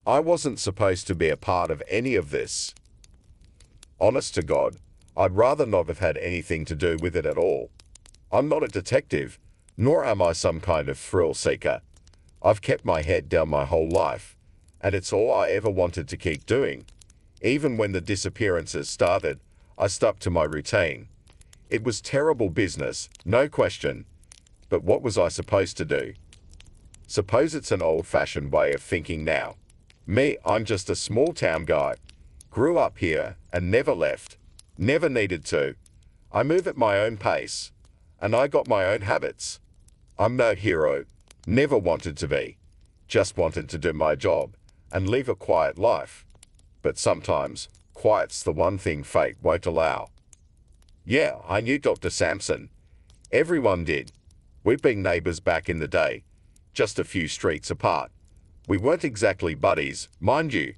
I wasn't supposed to be a part of any of this. Honest to God, I'd rather not have had anything to do with it at all. I'm not a detective, nor am I some kind of thrill seeker. I've kept my head down my whole life, and it's all I ever wanted to keep doing. Even when the disappearances started, I stuck to my routine. It was terrible business, no question. But what was I supposed to do? Suppose it's an old-fashioned way of thinking now. Me, I'm just a small-town guy. Grew up here and never left. Never needed to. I move at my own pace, and I got my own habits. I'm no hero. Never wanted to be. Just wanted to do my job and live a quiet life. But sometimes, quiet's the one thing fate won't allow. Yeah, I knew Dr. Sampson. Everyone did. We've been neighbors back in the day, just a few streets apart. We weren't exactly buddies, mind you.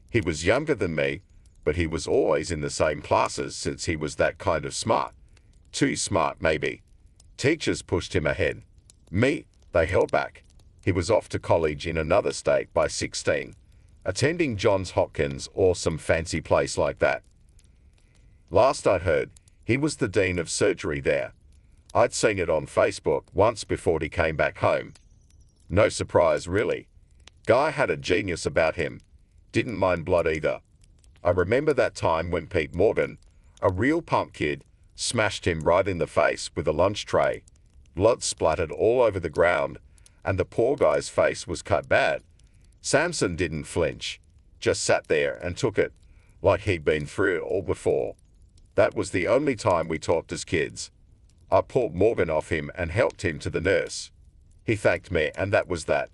He was younger than me, but he was always in the same classes since he was that kind of smart. Too smart, maybe. Teachers pushed him ahead. Me, they held back. He was off to college in another state by 16, attending Johns Hopkins or some fancy place like that. Last I'd heard, he was the dean of surgery there. I'd seen it on Facebook once before he came back home. No surprise, really. Guy had a genius about him. Didn't mind blood either. I remember that time when Pete Morgan, a real punk kid, smashed him right in the face with a lunch tray. Blood splattered all over the ground, and the poor guy's face was cut bad. Sampson didn't flinch, just sat there and took it, like he'd been through it all before. That was the only time we talked as kids. I pulled Morgan off him and helped him to the nurse. He thanked me, and that was that.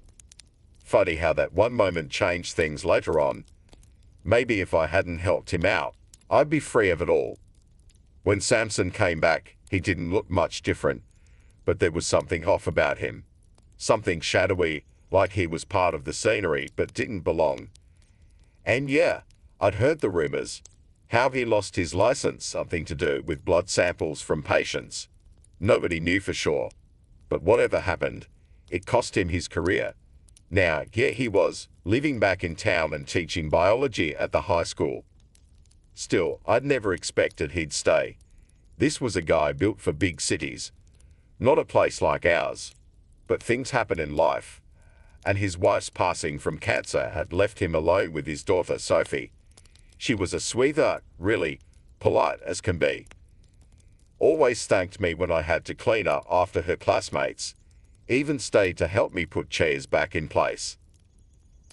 Funny how that one moment changed things later on. Maybe if I hadn't helped him out, I'd be free of it all. When Sampson came back, he didn't look much different, but there was something off about him. Something shadowy, like he was part of the scenery but didn't belong. And yeah, I'd heard the rumors. How he lost his license, something to do with blood samples from patients. Nobody knew for sure. But whatever happened, it cost him his career. Now, here he was, living back in town and teaching biology at the high school. Still, I'd never expected he'd stay. This was a guy built for big cities. Not a place like ours. But things happen in life. And his wife's passing from cancer had left him alone with his daughter, Sophie. She was a sweetheart, really, polite as can be. Always thanked me when I had to clean up after her classmates. Even stayed to help me put chairs back in place.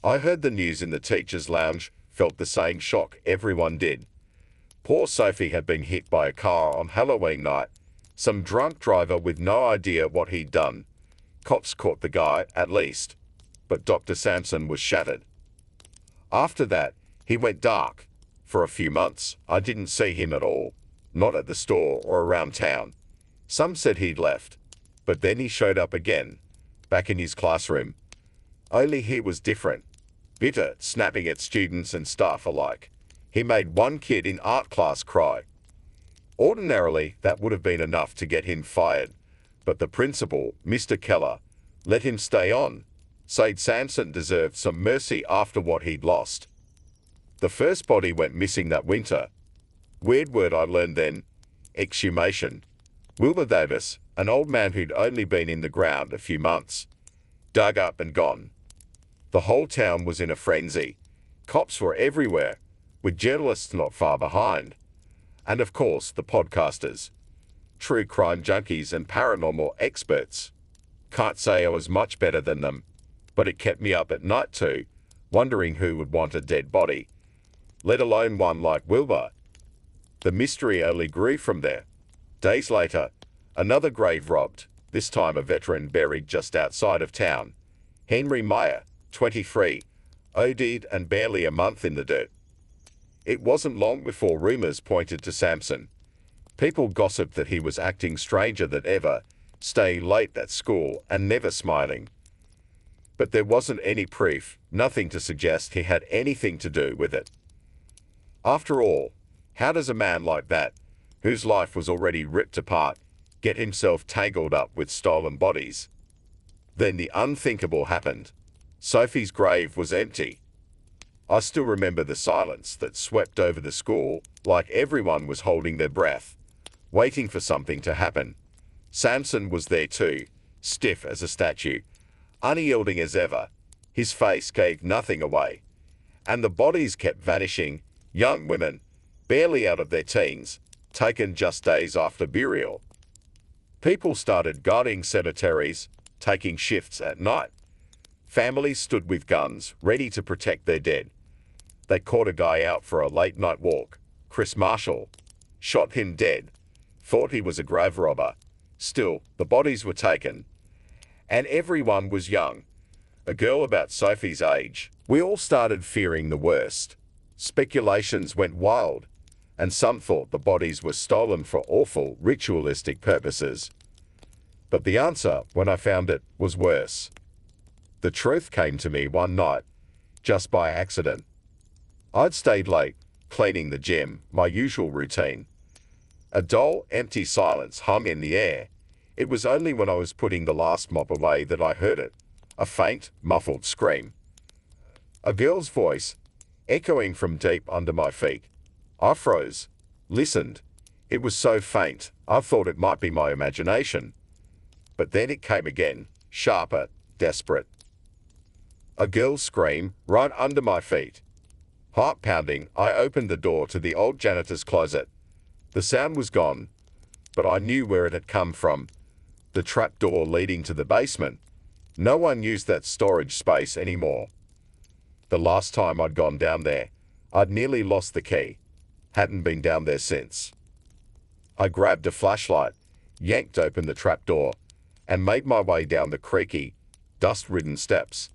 I heard the news in the teacher's lounge, felt the same shock everyone did. Poor Sophie had been hit by a car on Halloween night. Some drunk driver with no idea what he'd done. Cops caught the guy, at least. But Dr. Sampson was shattered. After that, he went dark. For a few months, I didn't see him at all. Not at the store or around town. Some said he'd left. But then he showed up again, back in his classroom. Only he was different. Bitter, snapping at students and staff alike. He made one kid in art class cry. Ordinarily, that would have been enough to get him fired. But the principal, Mr. Keller, let him stay on. Said Sampson deserved some mercy after what he'd lost. The first body went missing that winter. Weird word I learned then. Exhumation. Wilbur Davis, an old man who'd only been in the ground a few months, dug up and gone. The whole town was in a frenzy. Cops were everywhere, with journalists not far behind. And of course, the podcasters. True crime junkies and paranormal experts. Can't say I was much better than them, but it kept me up at night too, wondering who would want a dead body, let alone one like Wilbur. The mystery only grew from there. Days later, another grave robbed, this time a veteran buried just outside of town. Henry Meyer, 23, OD'd and barely a month in the dirt. It wasn't long before rumors pointed to Sampson. People gossiped that he was acting stranger than ever, staying late at school and never smiling. But there wasn't any proof, nothing to suggest he had anything to do with it. After all, how does a man like that, whose life was already ripped apart, get himself tangled up with stolen bodies? Then the unthinkable happened. Sophie's grave was empty. I still remember the silence that swept over the school, like everyone was holding their breath, waiting for something to happen. Samson was there too, stiff as a statue, unyielding as ever. His face gave nothing away. And the bodies kept vanishing, young women, barely out of their teens, taken just days after burial. People started guarding cemeteries, taking shifts at night. Families stood with guns, ready to protect their dead. They caught a guy out for a late-night walk, Chris Marshall, shot him dead, thought he was a grave robber. Still, the bodies were taken. And everyone was young, a girl about Sophie's age. We all started fearing the worst. Speculations went wild, and some thought the bodies were stolen for awful, ritualistic purposes. But the answer, when I found it, was worse. The truth came to me one night, just by accident. I'd stayed late, cleaning the gym, my usual routine. A dull, empty silence hung in the air. It was only when I was putting the last mop away that I heard it, a faint, muffled scream. A girl's voice, echoing from deep under my feet. I froze, listened. It was so faint, I thought it might be my imagination. But then it came again, sharper, desperate. A girl's scream, right under my feet. Heart pounding, I opened the door to the old janitor's closet. The sound was gone, but I knew where it had come from. The trap door leading to the basement. No one used that storage space anymore. The last time I'd gone down there, I'd nearly lost the key. Hadn't been down there since. I grabbed a flashlight, yanked open the trap door, and made my way down the creaky, dust-ridden steps.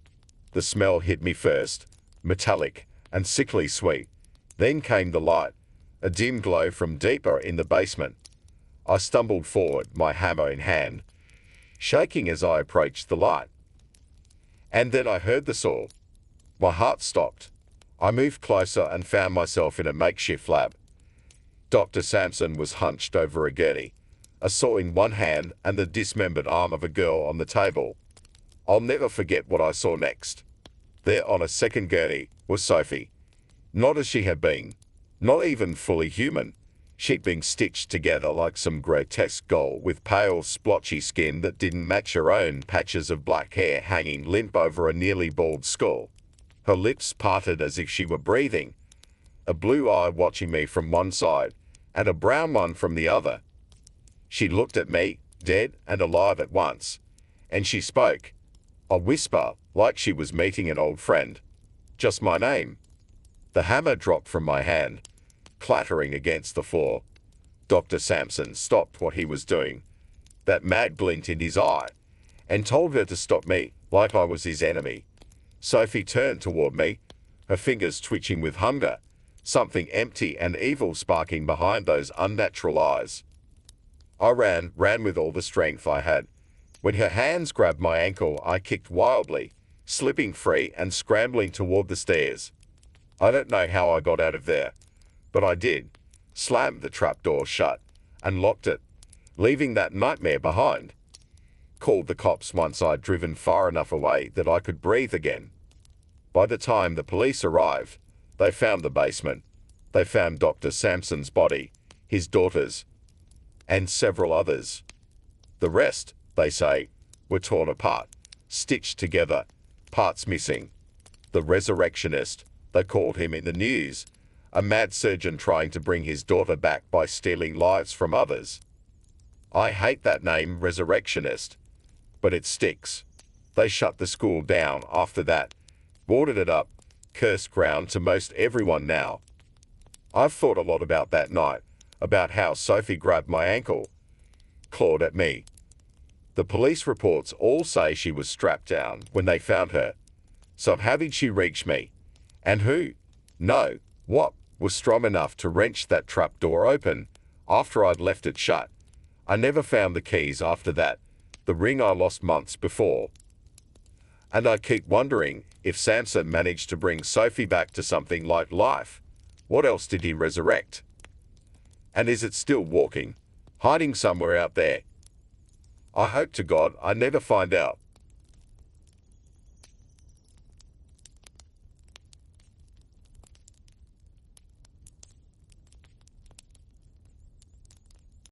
The smell hit me first, metallic and sickly sweet. Then came the light, a dim glow from deeper in the basement. I stumbled forward, my hammer in hand, shaking as I approached the light. And then I heard the saw. My heart stopped. I moved closer and found myself in a makeshift lab. Dr. Samson was hunched over a gurney, a saw in one hand and the dismembered arm of a girl on the table. I'll never forget what I saw next. There on a second gurney was Sophie. Not as she had been, not even fully human. She'd been stitched together like some grotesque doll with pale, splotchy skin that didn't match her own, patches of black hair hanging limp over a nearly bald skull. Her lips parted as if she were breathing, a blue eye watching me from one side and a brown one from the other. She looked at me, dead and alive at once, and she spoke, a whisper, like she was meeting an old friend. Just my name. The hammer dropped from my hand, clattering against the floor. Dr. Samson stopped what he was doing, that mad glint in his eye, and told her to stop me, like I was his enemy. Sophie turned toward me, her fingers twitching with hunger, something empty and evil sparking behind those unnatural eyes. I ran with all the strength I had. When her hands grabbed my ankle, I kicked wildly, slipping free and scrambling toward the stairs. I don't know how I got out of there, but I did, slammed the trapdoor shut, and locked it, leaving that nightmare behind. Called the cops once I'd driven far enough away that I could breathe again. By the time the police arrived, they found the basement. They found Dr. Samson's body, his daughter's, and several others. The rest, they say, were torn apart, stitched together, parts missing. The resurrectionist, they called him in the news, a mad surgeon trying to bring his daughter back by stealing lives from others. I hate that name, resurrectionist, but it sticks. They shut the school down after that, boarded it up, cursed ground to most everyone now. I've thought a lot about that night, about how Sophie grabbed my ankle, clawed at me. The police reports all say she was strapped down when they found her. So how did she reach me? And who? No, what was strong enough to wrench that trap door open after I'd left it shut? I never found the keys after that, the ring I lost months before. And I keep wondering if Samson managed to bring Sophie back to something like life. What else did he resurrect? And is it still walking, hiding somewhere out there? I hope to God I never find out.